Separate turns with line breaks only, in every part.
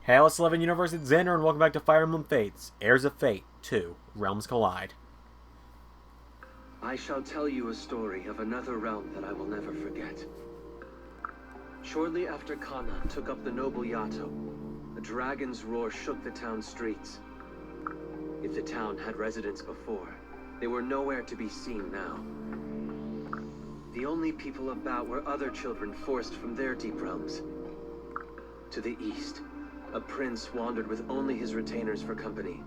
Hey, let's live in Universe, it's Xander, and welcome back to Fire Emblem Fates, Heirs of Fate 2, Realms Collide.
I shall tell you a story of another realm that I will never forget. Shortly after Kana took up the noble Yato, a dragon's roar shook the town's streets. If the town had residents before, they were nowhere to be seen now. The only people about were other children forced from their deep realms. To the east, a prince wandered with only his retainers for company.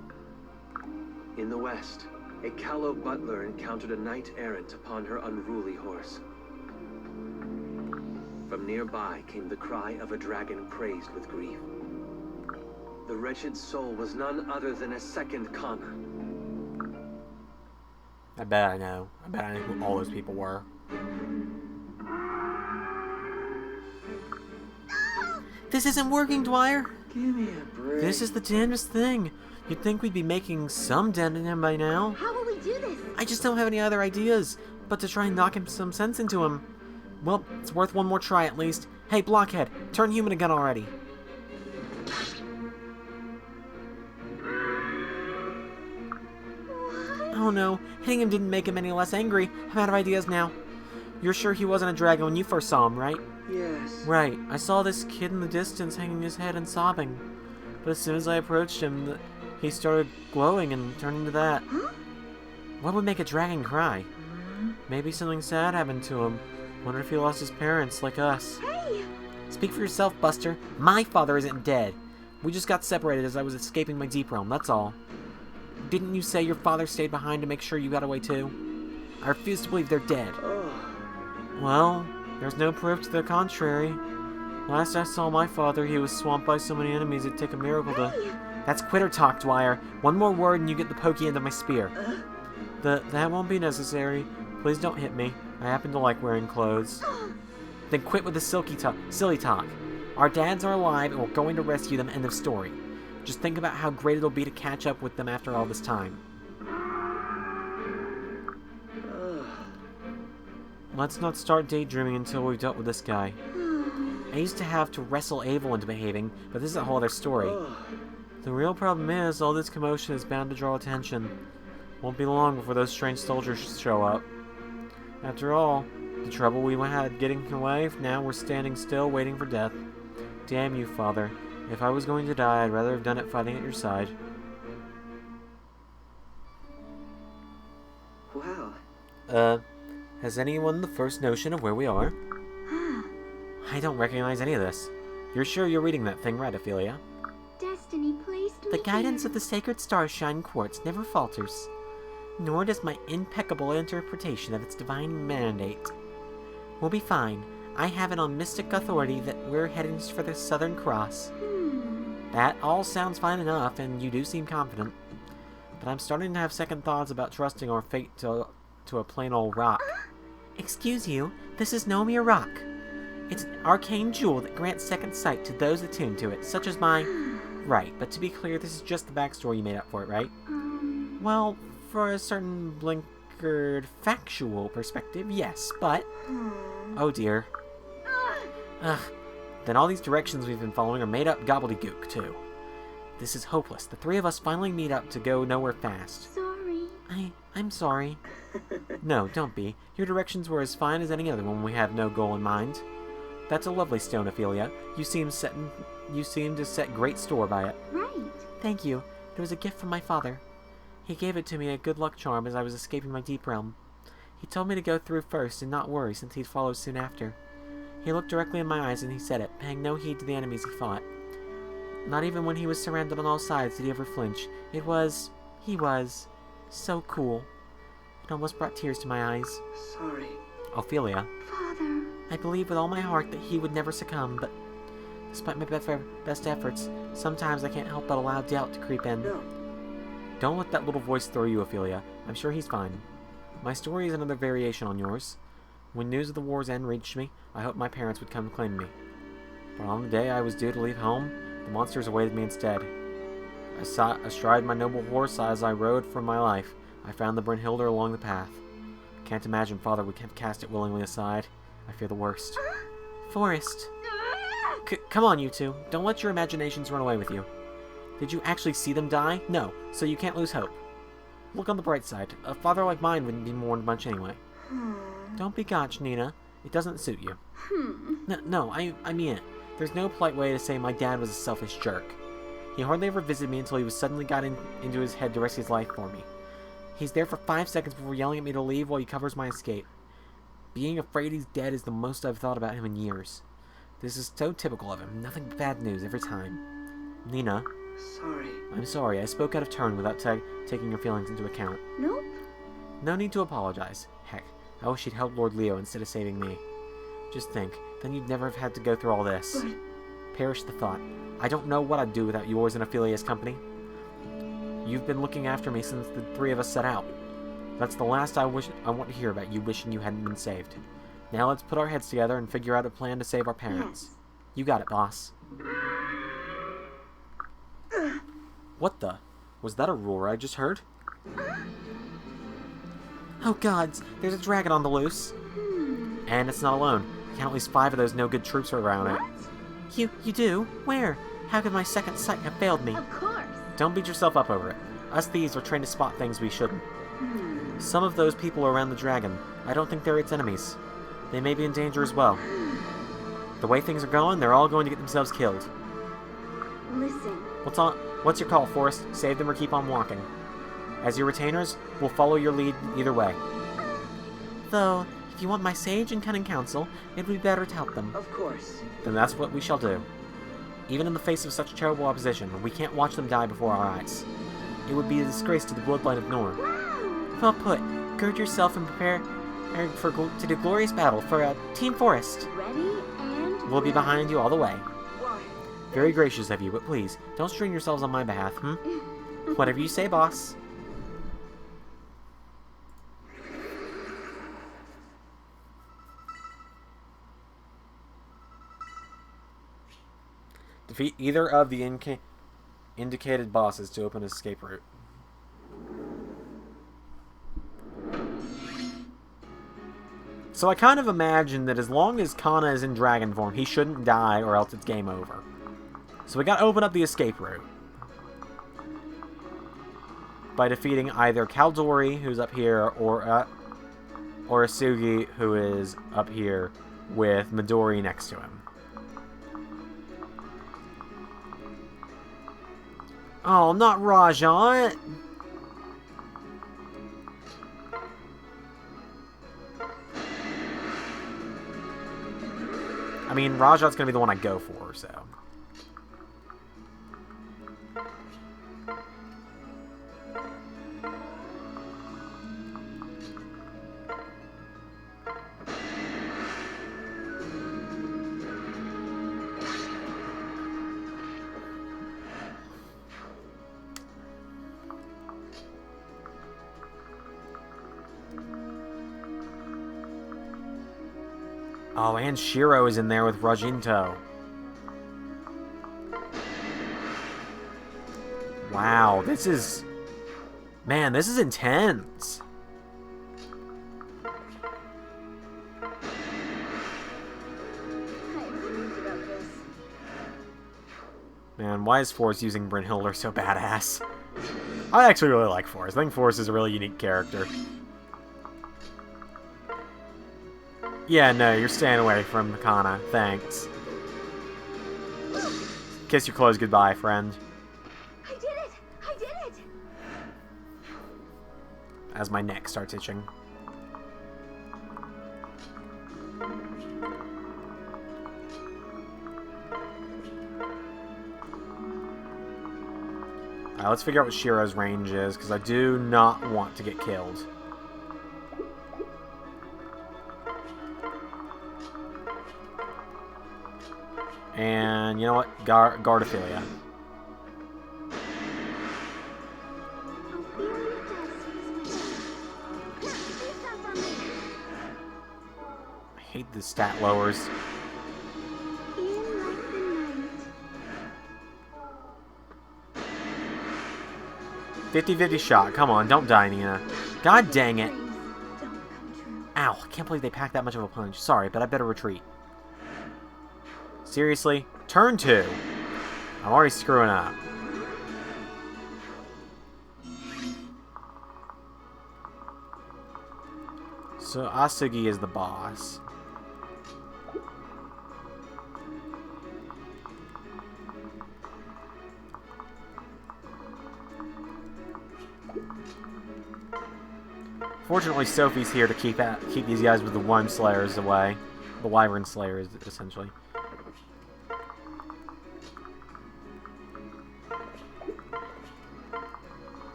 In the west, a callow butler encountered a knight-errant upon her unruly horse. From nearby came the cry of a dragon crazed with grief. The wretched soul was none other than a second Kana.
I bet I know. I bet I know who all those people were. This isn't working, Dwyer!
Give me a break.
This is the damnedest thing. You'd think we'd be making some dent in him by now.
How will we do this?
I just don't have any other ideas, but to try and knock some sense into him. Well, it's worth one more try at least. Hey, Blockhead, turn human again already. Oh no, hitting him didn't make him any less angry. I'm out of ideas now. You're sure he wasn't a dragon when you first saw him, right?
Yes.
Right. I saw this kid in the distance hanging his head and sobbing. But as soon as I approached him, he started glowing and turned into that.
Huh?
What would make a dragon cry? Maybe something sad happened to him. Wonder if he lost his parents, like us.
Hey!
Speak for yourself, Buster. My father isn't dead. We just got separated as I was escaping my deep realm, that's all. Didn't you say your father stayed behind to make sure you got away too? I refuse to believe they're dead. Well, there's no proof to the contrary. Last I saw my father, he was swamped by so many enemies it'd take a miracle to...
Hey!
That's quitter talk, Dwyer. One more word and you get the pokey end of my spear. That won't be necessary. Please don't hit me. I happen to like wearing clothes. Then quit with the silly talk. Our dads are alive and we're going to rescue them, end of story. Just think about how great it'll be to catch up with them after all this time. Let's not start daydreaming until we've dealt with this guy. I used to have to wrestle Abel into behaving, but this is a whole other story. The real problem is, all this commotion is bound to draw attention. Won't be long before those strange soldiers show up. After all, the trouble we had getting away, now we're standing still waiting for death. Damn you, Father. If I was going to die, I'd rather have done it fighting at your side.
Wow.
Has anyone the first notion of where we are? I don't recognize any of this. You're sure you're reading that thing right, Ophelia?
Destiny placed me
The guidance
here.
of the sacred starshine quartz never falters, nor does my impeccable interpretation of its divine mandate. We'll be fine. I have it on mystic authority that we're heading for the Southern Cross. That all sounds fine enough, and you do seem confident. But I'm starting to have second thoughts about trusting our fate to a plain old rock. Excuse you, this is no mere rock. It's an arcane jewel that grants second sight to those attuned to it, such as my... Right, but to be clear, this is just the backstory you made up for it, right? Well, for a certain blinkered factual perspective, yes, but... Oh dear. Ugh. Then all these directions we've been following are made up gobbledygook, too. This is hopeless. The three of us finally meet up to go nowhere fast.
Sorry.
I'm sorry. No, don't be. Your directions were as fine as any other when we have no goal in mind. That's a lovely stone, Ophelia. You seem to set great store by it.
Right.
Thank you. It was a gift from my father. He gave it to me a good luck charm as I was escaping my deep realm. He told me to go through first and not worry since he'd follow soon after. He looked directly in my eyes and he said it, paying no heed to the enemies he fought. Not even when he was surrounded on all sides did he ever flinch. He was so cool. It almost brought tears to my eyes.
Sorry.
Ophelia,
Father.
I believe with all my heart that he would never succumb, but despite my best efforts, sometimes I can't help but allow doubt to creep in.
No.
Don't let that little voice throw you, Ophelia. I'm sure he's fine. My story is another variation on yours. When news of the war's end reached me, I hoped my parents would come claim me. But on the day I was due to leave home, the monsters awaited me instead. I sat astride my noble horse as I rode for my life. I found the Brynhilder along the path. Can't imagine Father would have cast it willingly aside. I fear the worst. Forest. Come on, you two. Don't let your imaginations run away with you. Did you actually see them die? No, so you can't lose hope. Look on the bright side. A father like mine wouldn't be mourned much anyway. Don't be gotch, Nina. It doesn't suit you. No, I mean it. There's no polite way to say my dad was a selfish jerk. He hardly ever visited me until he was suddenly got into his head to risk his life for me. He's there for 5 seconds before yelling at me to leave while he covers my escape. Being afraid he's dead is the most I've thought about him in years. This is so typical of him. Nothing but bad news every time. Nina.
Sorry.
I'm sorry. I spoke out of turn without taking your feelings into account.
Nope.
No need to apologize. Heck, I wish he'd helped Lord Leo instead of saving me. Just think, then you'd never have had to go through all this.
But...
Perish the thought. I don't know what I'd do without yours and Ophelia's company. You've been looking after me since the 3 of us set out. That's the last I want to hear about you wishing you hadn't been saved. Now let's put our heads together and figure out a plan to save our parents.
Yes.
You got it, boss. What the? Was that a roar I just heard? Oh gods, there's a dragon on the loose. And it's not alone. Count at least 5 of those no-good troops around it. You do? Where? How could my second sight have failed me?
Of course.
Don't beat yourself up over it. Us thieves are trained to spot things we shouldn't. Some of those people are around the dragon. I don't think they're its enemies. They may be in danger as well. The way things are going, they're all going to get themselves killed.
Listen.
What's your call, Forrest? Save them or keep on walking? As your retainers, we'll follow your lead either way. Though, if you want my sage and cunning counsel, it would be better to help them.
Of course.
Then that's what we shall do. Even in the face of such terrible opposition, we can't watch them die before our eyes. It would be a disgrace to the bloodline of Nohr. Well put. Gird yourself and prepare to do glorious battle for Team Forest.
Ready and...
We'll be behind you all the way.
Why?
Very gracious of you, but please, don't strain yourselves on my behalf, Whatever you say, boss. Defeat either of the indicated bosses to open an escape route. So I kind of imagine that as long as Kana is in dragon form, he shouldn't die or else it's game over. So we gotta open up the escape route by defeating either Kaldori, who's up here, or Asugi, who is up here with Midori next to him. Oh, not Rajat! I mean, Rajat's gonna be the one I go for, so... Oh, and Shiro is in there with Rajinto. Wow, this is... Man, this is intense. Man, why is Forrest using Brynhilde so badass? I actually really like Forrest. I think Forrest is a really unique character. Yeah, no, you're staying away from Kana. Thanks. Kiss your clothes goodbye, friend.
I did it! I did it!
As my neck starts itching. Alright, let's figure out what Shiro's range is, because I do not want to get killed. And, you know what? Guard Ophelia. I hate the stat lowers. 50-50 shot. Come on, don't die, Nina. God dang it. Ow, I can't believe they packed that much of a punch. Sorry, but I better retreat. Seriously? Turn 2. I'm already screwing up. So Asugi is the boss. Fortunately, Sophie's here to keep these guys with the Worm Slayers away. The Wyvern Slayers, essentially.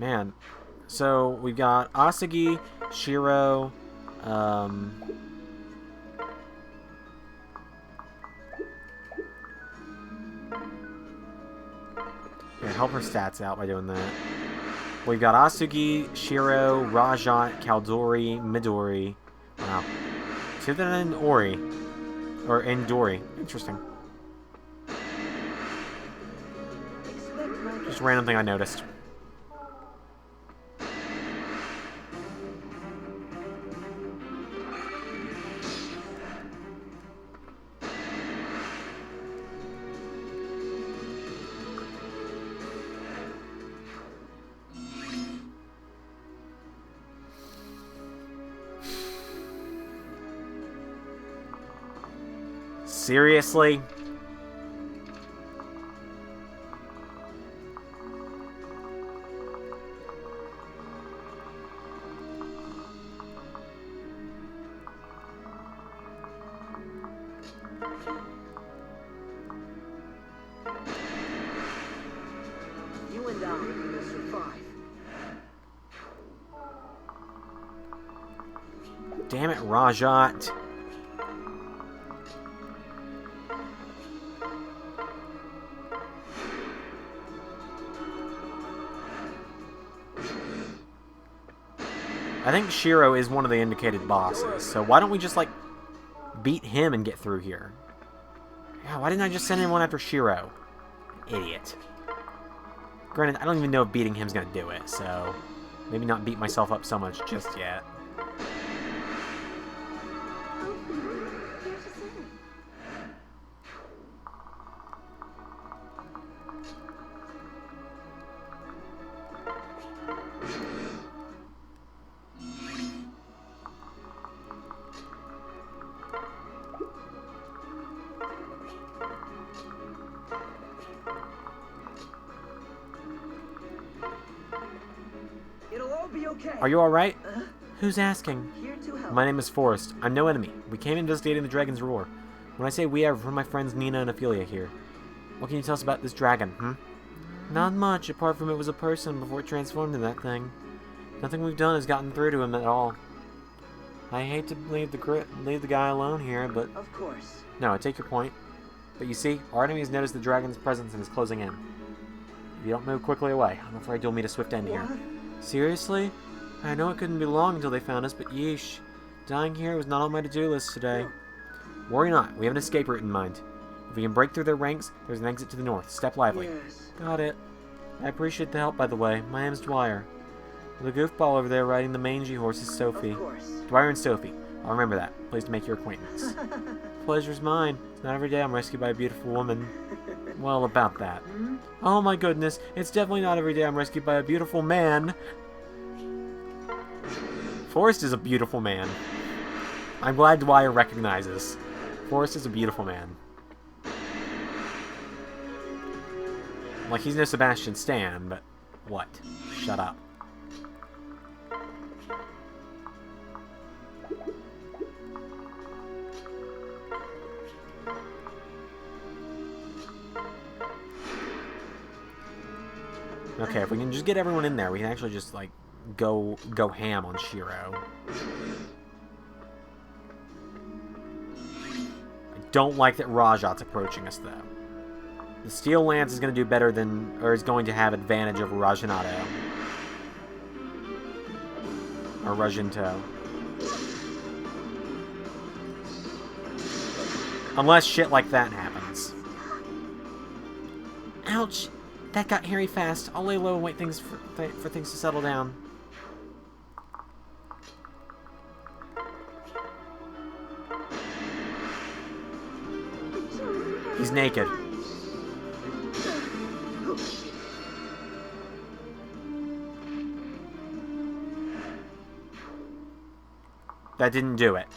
Man, so we've got Asagi, Shiro, here, help her stats out by doing that. We've got Asugi, Shiro, Rajat, Kaldori, Midori. Wow. Suthan and Ori. Or Endori. Interesting. Just a random thing I noticed. Seriously?
You and I will survive.
Damn it, Rajat. I think Shiro is one of the indicated bosses, so why don't we just, like, beat him and get through here? Yeah, why didn't I just send anyone after Shiro? Idiot. Granted, I don't even know if beating him's gonna do it, so maybe not beat myself up so much just yet.
It'll all be okay.
Are you alright? Who's asking?
Here to help.
My name is Forrest. I'm no enemy. We came investigating the Dragon's Roar. When I say we, I refer to my friends Nina and Ophelia here. What can you tell us about this dragon, Not much, apart from it was a person before it transformed in that thing. Nothing we've done has gotten through to him at all. I hate to leave the guy alone here, but...
Of course.
No, I take your point. But you see, our enemies noticed the dragon's presence and is closing in. If you don't move quickly away, I'm afraid you'll meet a swift end here.
What?
Seriously? I know it couldn't be long until they found us, but yeesh. Dying here was not on my to-do list today. Worry not, we have an escape route in mind. If we can break through their ranks, there's an exit to the north. Step lively.
Yes.
Got it. I appreciate the help, by the way. My name's Dwyer. The goofball over there riding the mangy horse is Sophie.
Of course.
Dwyer and Sophie. I'll remember that. Pleased to make your acquaintance. Pleasure's mine. It's not every day I'm rescued by a beautiful woman. Well, about that. Oh my goodness, it's definitely not every day I'm rescued by a beautiful man. Forrest is a beautiful man. I'm glad Dwyer recognizes. Forrest is a beautiful man. Like, he's no Sebastian Stan, but what? Shut up. Okay, if we can just get everyone in there, we can actually just, like, go ham on Shiro. I don't like that Rajat's approaching us, though. The Steel Lance is going to do better than, or is going to have advantage over Rajanato. Or Rajinto. Unless shit like that happens. Ouch! That got hairy fast. I'll lay low and wait for things to settle down. He's naked. That didn't do it.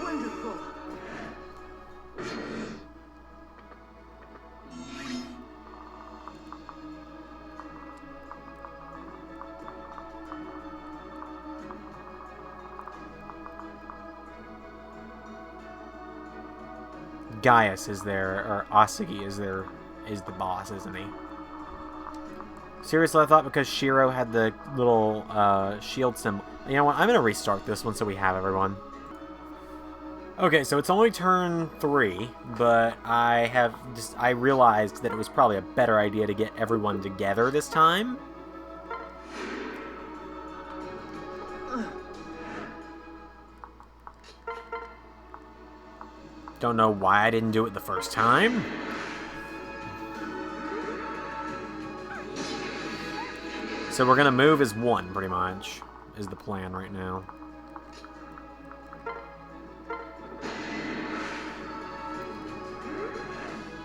Wonderful.
Gaius is there, or Asagi is there, is the boss, isn't he? Seriously, I thought because Shiro had the little shield symbol. You know what? I'm gonna restart this one so we have everyone. Okay, so it's only turn 3, but I realized that it was probably a better idea to get everyone together this time. Don't know why I didn't do it the first time. So we're gonna move as one, pretty much, is the plan right now.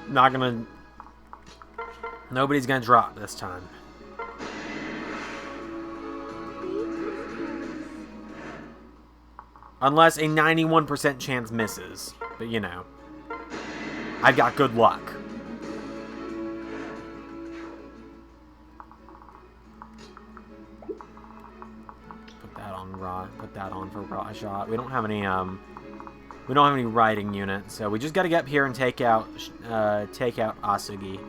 Not gonna... Nobody's gonna drop this time. Unless a 91% chance misses. But, you know. I've got good luck. Put that on for Rajat. We don't have any riding units, so we just gotta get up here and take out Asagi.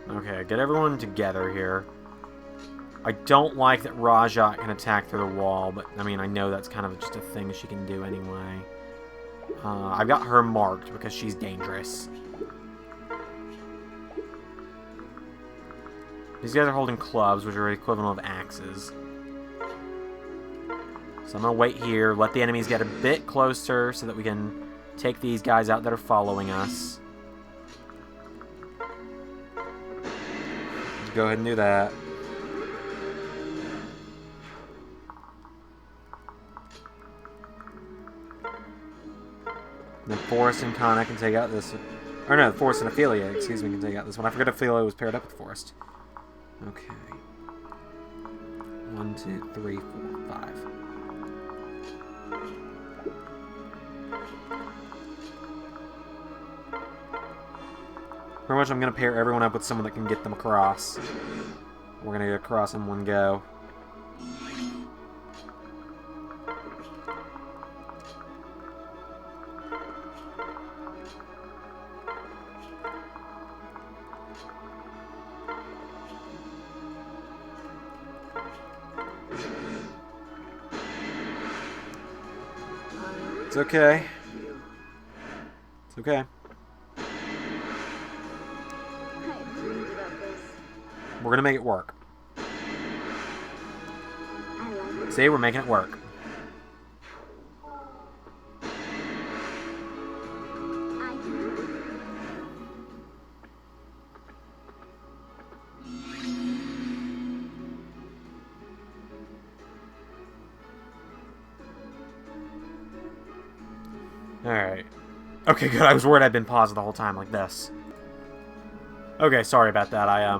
Okay, get everyone together here. I don't like that Rajat can attack through the wall, but, I mean, I know that's kind of just a thing she can do anyway. I've got her marked because she's dangerous. These guys are holding clubs, which are the equivalent of axes. So I'm going to wait here, let the enemies get a bit closer so that we can take these guys out that are following us. Go ahead and do that. Then Forrest and Kana can take out this... Or no, Forrest and Ophelia, excuse me, can take out this one. I forgot Ophelia was paired up with Forrest. Okay. 1, 2, 3, 4, 5. Pretty much I'm going to pair everyone up with someone that can get them across. We're going to get across in one go. It's okay. It's okay. We're gonna make it work. See, we're making it work. Alright. Okay, good. I was worried I'd been paused the whole time like this. Okay, sorry about that. I,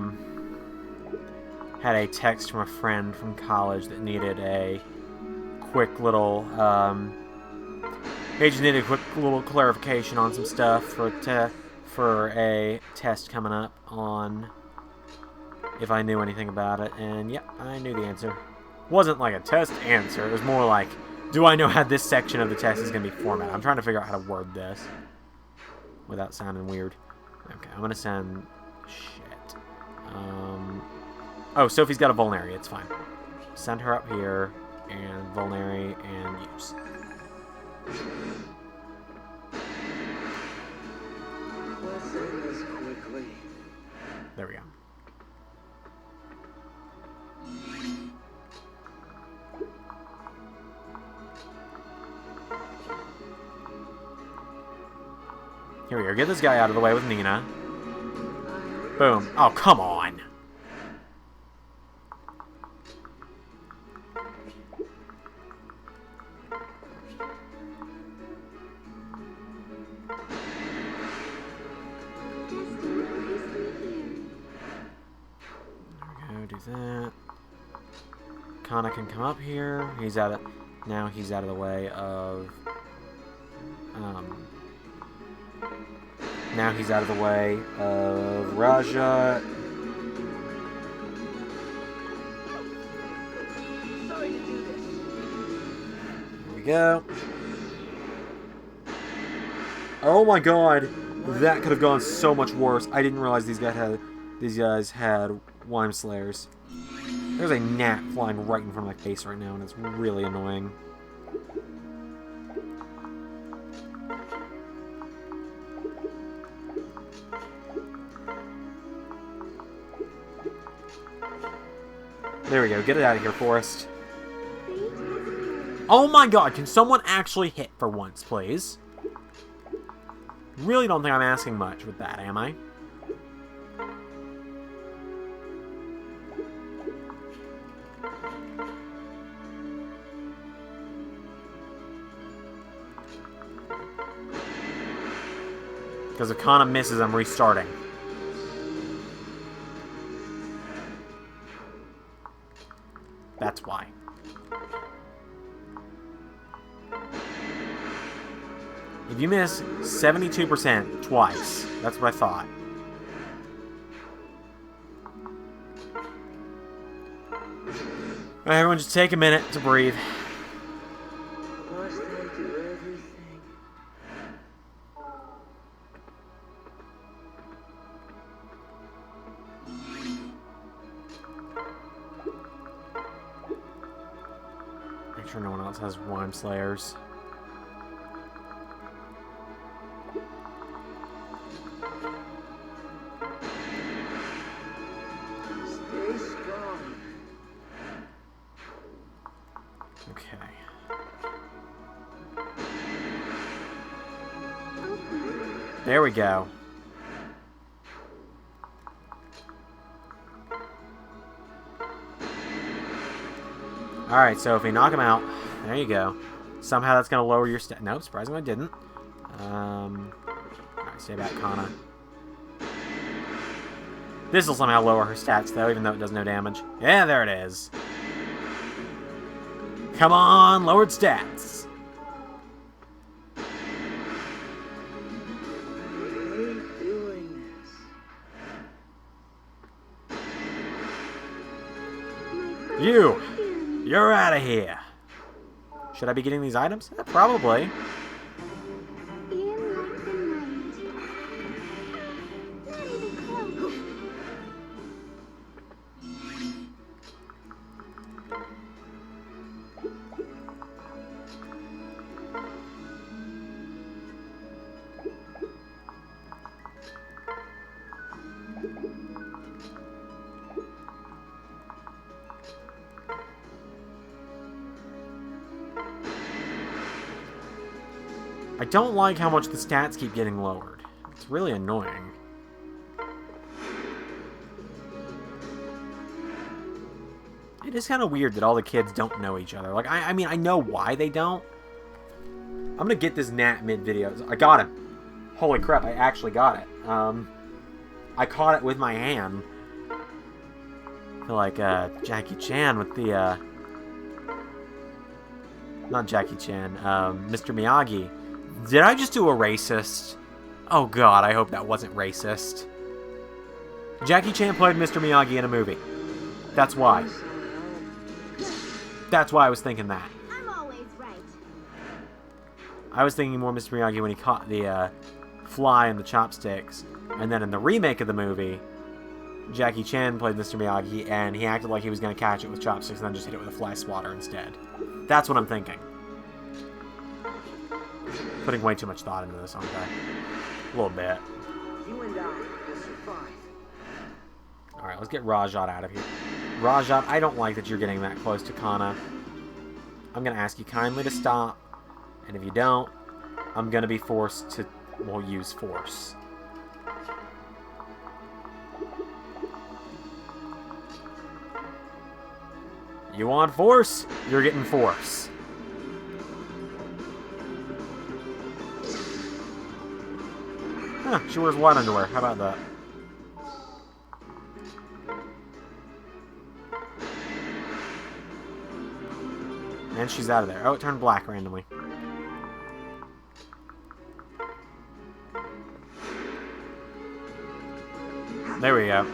had a text from a friend from college that needed a quick little, he just needed a quick little clarification on some stuff for a test coming up on if I knew anything about it, and yeah, I knew the answer. Wasn't like a test answer, it was more like, do I know how this section of the test is going to be formatted? I'm trying to figure out how to word this without sounding weird. Okay, I'm going to send shit. Oh, Sophie's got a Vulnerary. It's fine. Send her up here, and Vulnerary, and use.
Let's end this quickly.
There we go. Here we go. Get this guy out of the way with Nina. Boom. Oh, come on. There we go. Do that. Kana can come up here. He's out of... Now he's out of the way of... Now he's out of the way of Raja.
Sorry to do this.
Here we go. Oh my god, that could have gone so much worse. I didn't realize these guys had Wime Slayers. There's a gnat flying right in front of my face right now, and it's really annoying. There we go. Get it out of here, Forrest. Oh my god, can someone actually hit for once, please? Really don't think I'm asking much with that, am I? Because if Kana misses, I'm restarting. That's why. If you miss 72% twice, that's what I thought. Alright, everyone just take a minute to breathe.
Must I do everything?
Make sure no one else has Wime Slayers.
Stay strong.
Okay. There we go. Alright, Sophie, knock him out. There you go. Somehow that's going to lower your stat. No, surprisingly, I didn't. Alright, stay back, Kana. This will somehow lower her stats, though, even though it does no damage. Yeah, there it is. Come on, lowered stats.
I hate doing this.
You're out of here. Should I be getting these items? Probably. I don't like how much the stats keep getting lowered. It's really annoying. It is kind of weird that all the kids don't know each other. Like, I mean, I know why they don't. I'm gonna get this gnat mid-video. I got him. Holy crap, I actually got it. I caught it with my hand. I feel like Jackie Chan with the... Not Jackie Chan, Mr. Miyagi. Did I just do a racist? Oh god, I hope that wasn't racist. Jackie Chan played Mr. Miyagi in a movie. That's why. That's why I was thinking that.
I'm always right.
I was thinking more Mr. Miyagi when he caught the fly and the chopsticks. And then in the remake of the movie, Jackie Chan played Mr. Miyagi, and he acted like he was going to catch it with chopsticks and then just hit it with a fly swatter instead. That's what I'm thinking. Putting way too much thought into this, aren't I? A little bit.
You and I will survive.
Alright, let's get Rajat out of here. Rajat, I don't like that you're getting that close to Kana. I'm going to ask you kindly to stop. And if you don't, I'm going to be forced to, well, use force. You want force? You're getting force. Huh, she wears white underwear. How about that? And she's out of there. Oh, it turned black randomly. There we go.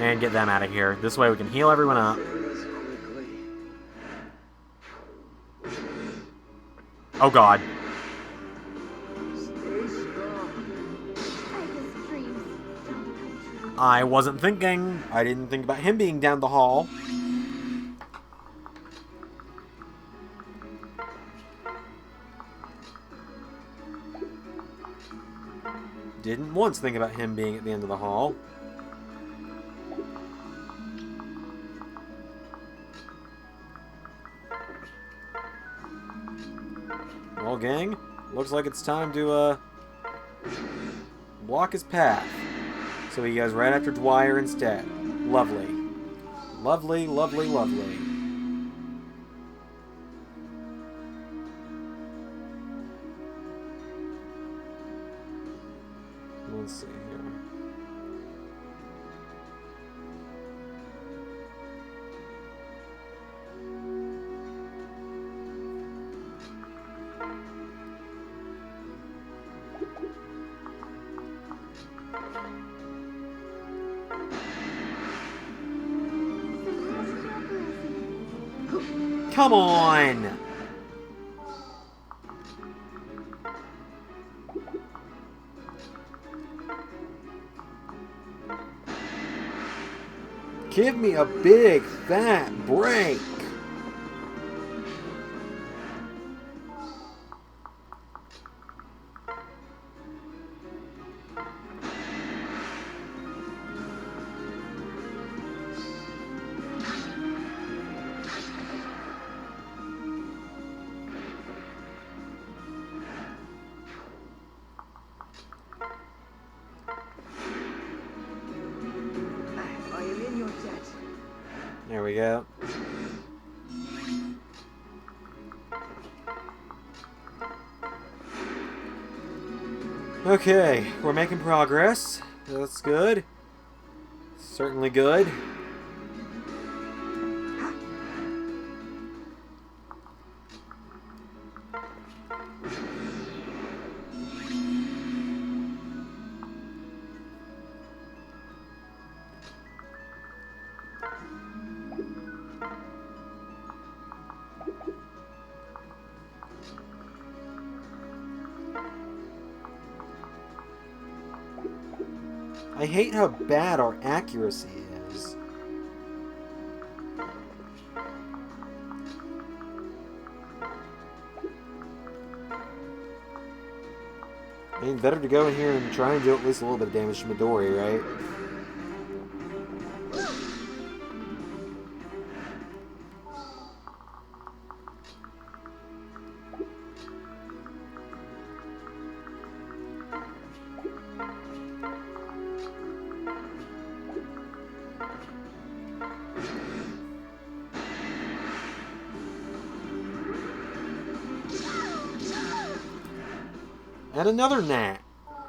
And get them out of here. This way we can heal everyone up. Oh god. I wasn't thinking. I didn't think about him being down the hall. Didn't once think about him being at the end of the hall. Well, gang, looks like it's time to, block his path. So he goes right after Dwyer instead. Lovely. Lovely, lovely, lovely. Let's see here. Come on! Give me a big fat break! There we go. Okay, we're making progress. That's good. Certainly good. I hate how bad our accuracy is. I mean, better to go in here and try and do at least a little bit of damage to Midori, right? And another gnat.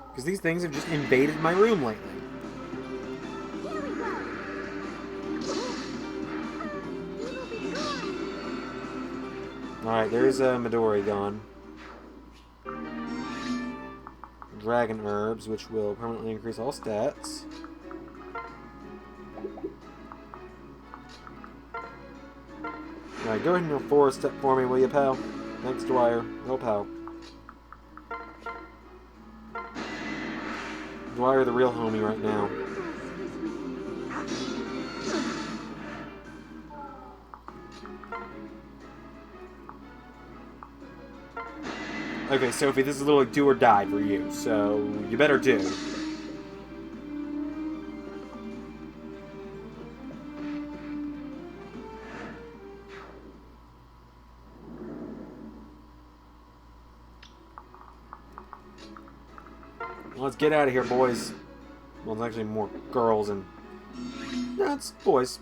Because these things have just invaded my room lately. Alright, there's Midori gone. Dragon herbs, which will permanently increase all stats.
Alright, go ahead and forward step for me, will you, pal? Thanks, Dwyer. No, pal. Dwyer, the real homie right now. Okay, Sophie, this is a little like do or die for you, so you better do. Let's get out of here, boys. Well, it's actually more girls and... No, it's boys.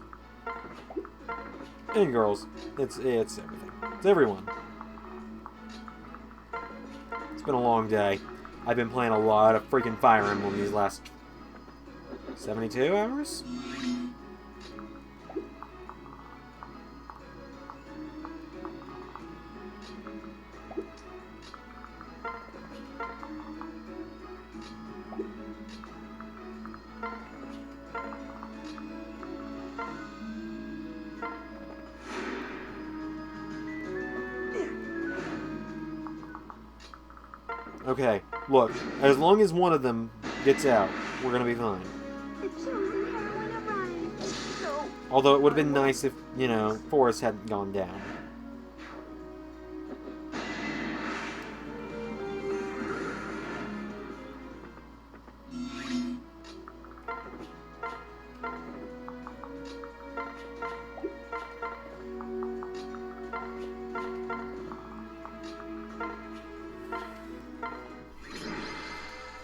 And girls. It's everything. It's everyone. It's been a long day. I've been playing a lot of freaking Fire Emblem these last 72 hours? Okay, look, as long as one of them gets out, we're gonna be fine.
The chosen heroine arrived. No.
Although it would have been nice if, you know, Forrest hadn't gone down.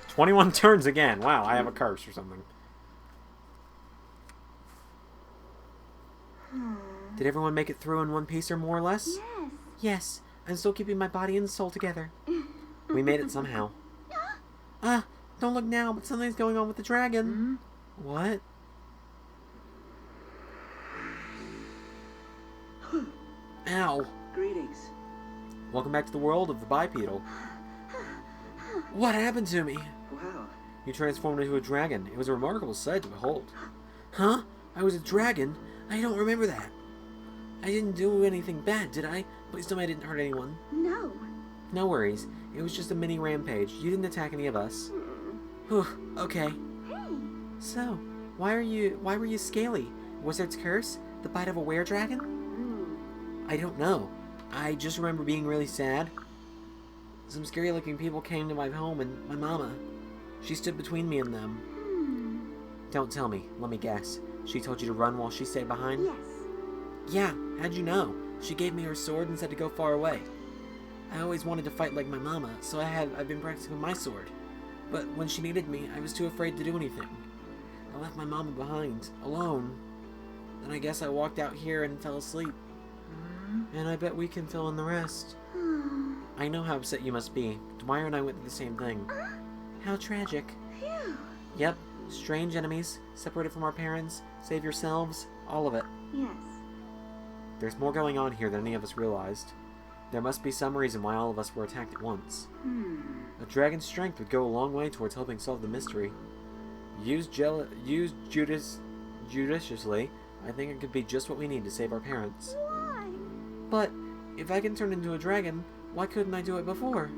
"21 turns again. Wow, I have a curse or something. Did everyone make it through in one piece or more or less?
Yes.
Yes, I'm still keeping my body and soul together. We made it somehow. Don't look now, but something's going on with the dragon. What? Ow.
Greetings.
Welcome back to the world of the bipedal. What happened to me?
Wow.
You transformed into a dragon. It was a remarkable sight to behold. Huh? I was a dragon? I don't remember that. I didn't do anything bad, did I? Please tell me I didn't hurt anyone.
No.
No worries. It was just a mini rampage. You didn't attack any of us. Whew, okay.
Hey.
So, why were you scaly? Was it curse? The bite of a were-dragon? I don't know. I just remember being really sad. Some scary-looking people came to my home and my mama. She stood between me and them. Don't tell me. Let me guess. She told you to run while she stayed behind?
Yes.
Yeah, how'd you know? She gave me her sword and said to go far away. I always wanted to fight like my mama, so I've been practicing my sword. But when she needed me, I was too afraid to do anything. I left my mama behind, alone. Then I guess I walked out here and fell asleep. And I bet we can fill in the rest. I know how upset you must be. Dwyer and I went through the same thing. How tragic.
Phew.
Yep, strange enemies, separated from our parents, save yourselves, all of it.
Yes.
There's more going on here than any of us realized. There must be some reason why all of us were attacked at once. A dragon's strength would go a long way towards helping solve the mystery. Used judiciously, I think it could be just what we need to save our parents.
Why?
But, if I can turn into a dragon, why couldn't I do it before?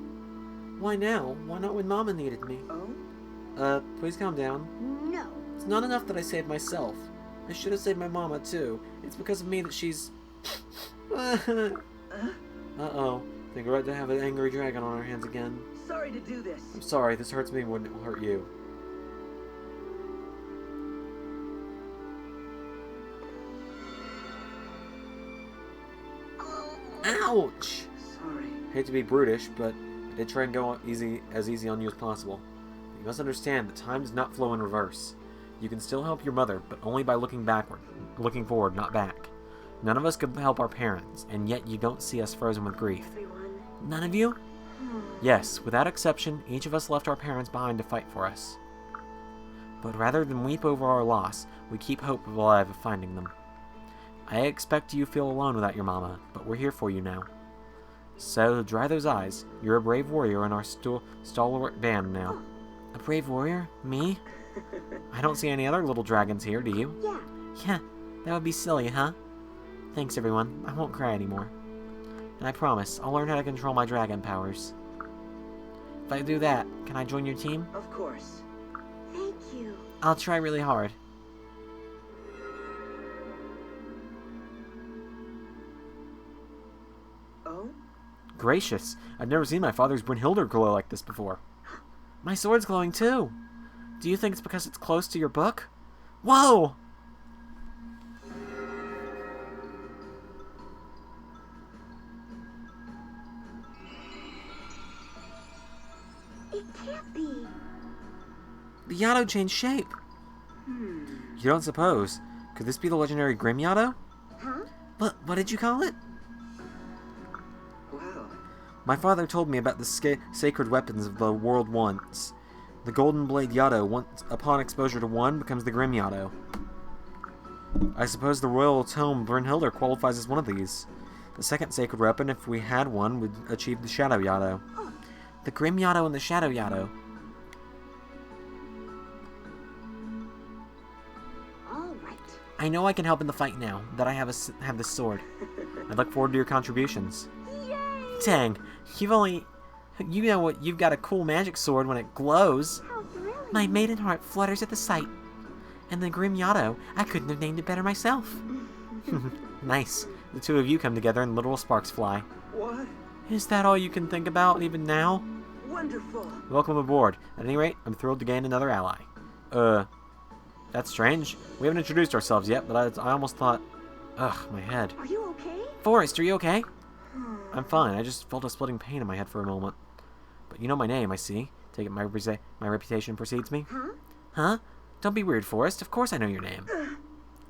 Why now? Why not when Mama needed me?
Oh?
Please calm down.
No.
It's not enough that I saved myself. I should have saved my Mama, too. It's because of me that she's... Uh-oh. Think we're about to have an angry dragon on our hands again.
Sorry to do this.
I'm sorry, this hurts me when it will hurt you. Ouch!
Sorry.
Hate to be brutish, but I did try and go as easy on you as possible. You must understand that time does not flow in reverse. You can still help your mother, but only by looking forward, not back. None of us could help our parents, and yet you don't see us frozen with grief.
Everyone.
None of you? Yes, without exception, each of us left our parents behind to fight for us. But rather than weep over our loss, we keep hope alive of finding them. I expect you feel alone without your mama, but we're here for you now. So, dry those eyes. You're a brave warrior in our stalwart band now. A brave warrior? Me? I don't see any other little dragons here, do you?
Yeah.
Yeah, that would be silly, huh? Thanks, everyone. I won't cry anymore. And I promise, I'll learn how to control my dragon powers. If I do that, can I join your team?
Of course.
Thank you.
I'll try really hard.
Oh?
Gracious, I've never seen my father's Brynhildr glow like this before.
My sword's glowing too. Do you think it's because it's close to your book? Whoa!
It can't be.
The Yato changed shape.
You don't suppose? Could this be the legendary Grim Yato?
Huh?
What did you call it?
Wow.
My father told me about the sacred weapons of the world once. The Golden Blade Yato, once upon exposure to one, becomes the Grim Yato. I suppose the Royal Tome Brynhildr qualifies as one of these. The second sacred weapon, if we had one, would achieve the Shadow Yato.
The Grim Yato and the Shadow Yato.
All right.
I know I can help in the fight now that I have this sword.
I look forward to your contributions.
Yay!
Dang, you know what? You've got a cool magic sword when it glows.
How thrilling.
My maiden heart flutters at the sight. And the Grim Yato, I couldn't have named it better myself. Nice. The two of you come together and literal sparks fly.
What?
Is that all you can think about even now?
Wonderful.
Welcome aboard. At any rate, I'm thrilled to gain another ally. That's strange. We haven't introduced ourselves yet, but I almost thought... Ugh, my head.
Are you okay?
Forrest, are you okay?
I'm fine. I just felt a splitting pain in my head for a moment. But you know my name, I see. Take it my reputation precedes me.
Huh?
Huh? Don't be weird, Forrest. Of course I know your name.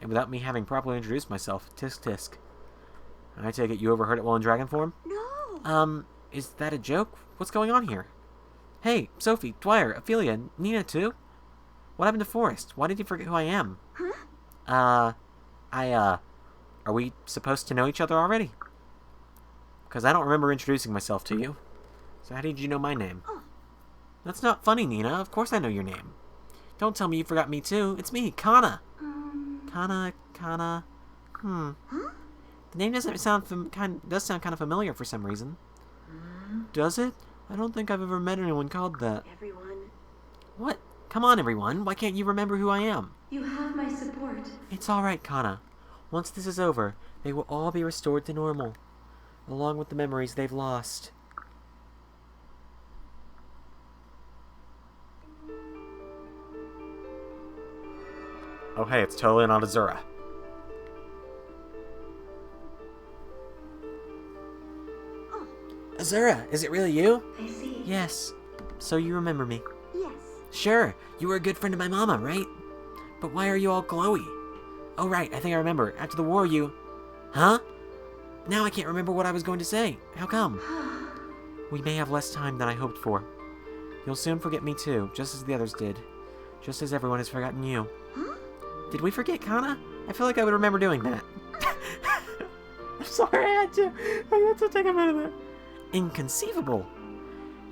And without me having properly introduced myself, tisk tisk. I take it you overheard it while in dragon form?
No.
Is that a joke? What's going on here? Hey, Sophie, Dwyer, Ophelia, Nina too? What happened to Forrest? Why did you forget who I am?
Huh?
Are we supposed to know each other already? Because I don't remember introducing myself to you. So how did you know my name?
Oh.
That's not funny, Nina. Of course I know your name. Don't tell me you forgot me too. It's me, Kana. Kana.
Huh?
The name does sound kind of familiar for some reason. Does it? I don't think I've ever met anyone called that.
Everyone,
What? Come on, everyone. Why can't you remember who I am?
you have my support.
It's all right, Kana. Once this is over, they will all be restored to normal, along with the memories they've lost.
Oh hey, it's totally not Azura.
Azura, is it really you?
I see.
Yes. So you remember me.
Yes.
Sure, you were a good friend of my mama, right? But why are you all glowy? Oh right, I think I remember. After the war you... Huh? Now I can't remember what I was going to say. How come? We may have less time than I hoped for. You'll soon forget me too, just as the others did. Just as everyone has forgotten you.
Huh?
Did we forget Kana? I feel like I would remember doing that. I'm sorry, I had to take a minute there. Inconceivable.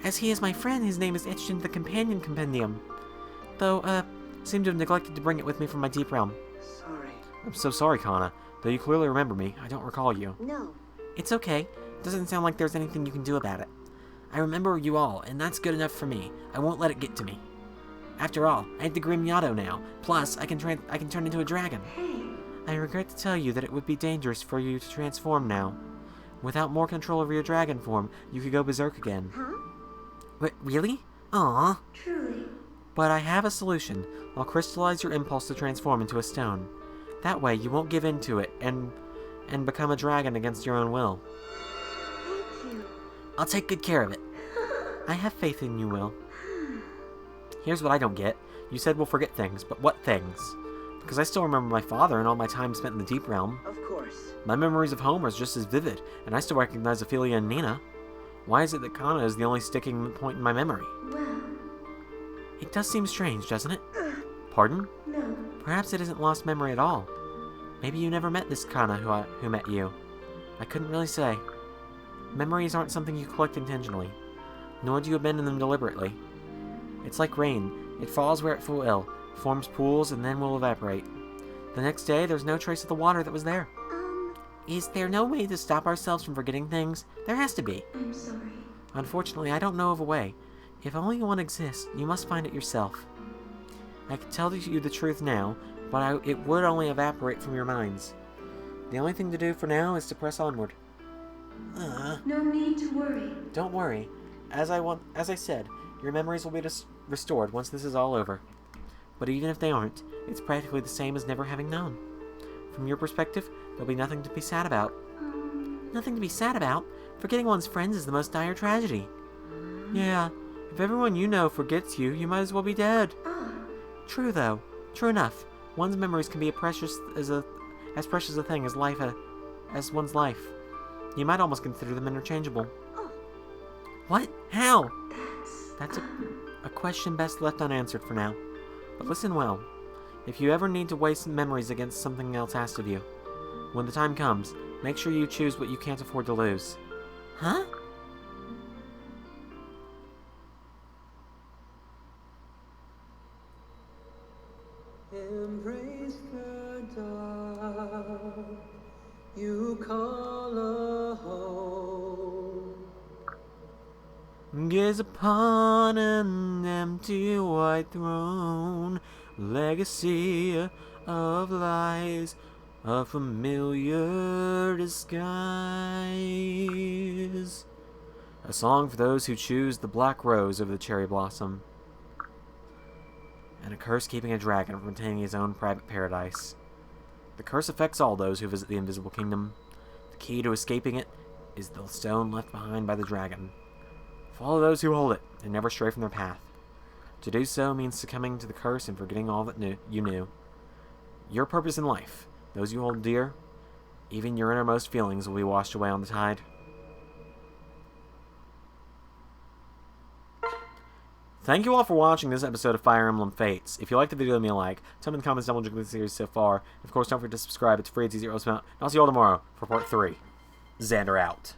As he is my friend, his name is etched into the Companion Compendium. Though, seem to have neglected to bring it with me from my deep realm.
Sorry.
I'm so sorry, Kana. Though you clearly remember me, I don't recall you.
No.
It's okay. Doesn't sound like there's anything you can do about it. I remember you all, and that's good enough for me. I won't let it get to me. After all, I have the Grim Yato now. Plus, I can turn into a dragon.
Hey.
I regret to tell you that it would be dangerous for you to transform now. Without more control over your dragon form, you could go berserk again.
Huh?
Really? Aww.
Truly.
But I have a solution. I'll crystallize your impulse to transform into a stone. That way, you won't give in to it and become a dragon against your own will.
Thank you.
I'll take good care of it. I have faith in you, Will. Here's what I don't get. You said we'll forget things, but what things? Because I still remember my father and all my time spent in the Deep Realm.
Of course.
My memories of home are just as vivid, and I still recognize Ophelia and Nina. Why is it that Kana is the only sticking point in my memory?
Well,
It does seem strange, doesn't it? Pardon?
no.
Perhaps it isn't lost memory at all. Maybe you never met this Kana who met you. I couldn't really say. Memories aren't something you collect intentionally, nor do you abandon them deliberately. It's like rain. It falls where it will, forms pools, and then will evaporate. The next day, there's no trace of the water that was there. Is there no way to stop ourselves from forgetting things? There has to be.
I'm sorry.
Unfortunately, I don't know of a way. If only one exists, you must find it yourself. I can tell you the truth now, but it would only evaporate from your minds. The only thing to do for now is to press onward.
No need to worry.
Don't worry. As I said, your memories will be restored once this is all over. But even if they aren't, it's practically the same as never having known. From your perspective, there'll be nothing to be sad about. Nothing to be sad about? Forgetting one's friends is the most dire tragedy. Yeah, if everyone you know forgets you, you might as well be dead. True, though. True enough. One's memories can be as precious a thing as one's life. You might almost consider them interchangeable. What? How? That's a question best left unanswered for now. But listen well. If you ever need to waste memories against something else asked of you, when the time comes, make sure you choose what you can't afford to lose. Huh?
Embrace the dark, you call a home.
Gaze upon an empty white throne, legacy of lies, a familiar disguise. A song for those who choose the black rose over the cherry blossom. And a curse keeping a dragon from attaining his own private paradise. The curse affects all those who visit the invisible kingdom. The key to escaping it is the stone left behind by the dragon. Follow those who hold it, and never stray from their path. To do so means succumbing to the curse and forgetting all that you knew. Your purpose in life, those you hold dear, even your innermost feelings will be washed away on the tide. Thank you all for watching this episode of Fire Emblem Fates. If you liked the video, leave me a like. Tell me in the comments down below what you think of the series so far. Of course, don't forget to subscribe. It's free, it's easy, and I'll see you all tomorrow for part 3. Xander out.